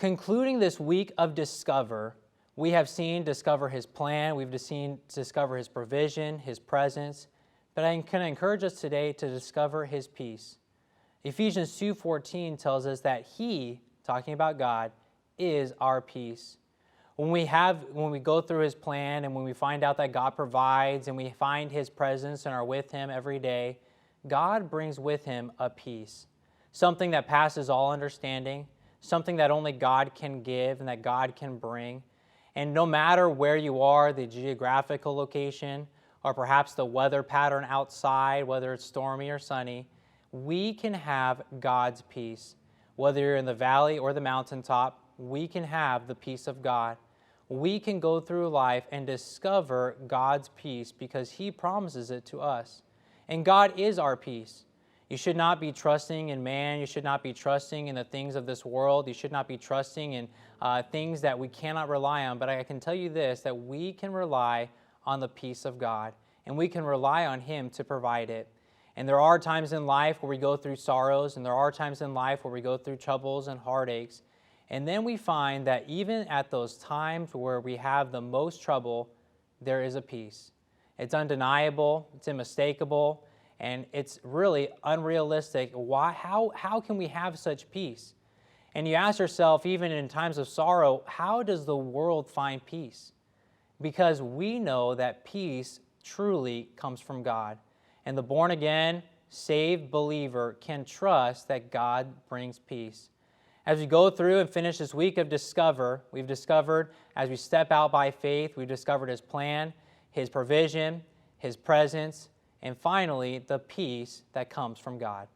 Concluding this week of Discover, we have seen discover His plan, we've seen discover His provision, His presence, but I can encourage us today to discover His peace. Ephesians 2:14 tells us that He, talking about God, is our peace. When we go through His plan and when we find out that God provides and we find His presence and are with Him every day, God brings with Him a peace, something that passes all understanding, something that only God can give and that God can bring. And no matter where you are, the geographical location, or perhaps the weather pattern outside, whether it's stormy or sunny, we can have God's peace. Whether you're in the valley or the mountaintop, we can have the peace of God. We can go through life and discover God's peace because He promises it to us. And God is our peace. You should not be trusting in man. You should not be trusting in the things of this world. You should not be trusting in things that we cannot rely on. But I can tell you this, that we can rely on the peace of God, and we can rely on Him to provide it. And there are times in life where we go through sorrows, and there are times in life where we go through troubles and heartaches. And then we find that even at those times where we have the most trouble, there is a peace. It's undeniable, it's unmistakable, and it's really unrealistic. How can we have such peace? And you ask yourself, even in times of sorrow, how does the world find peace? Because we know that peace truly comes from God. And the born-again, saved believer can trust that God brings peace. As we go through and finish this week of Discover, we've discovered, as we step out by faith, we've discovered His plan, His provision, His presence, and finally, the peace that comes from God.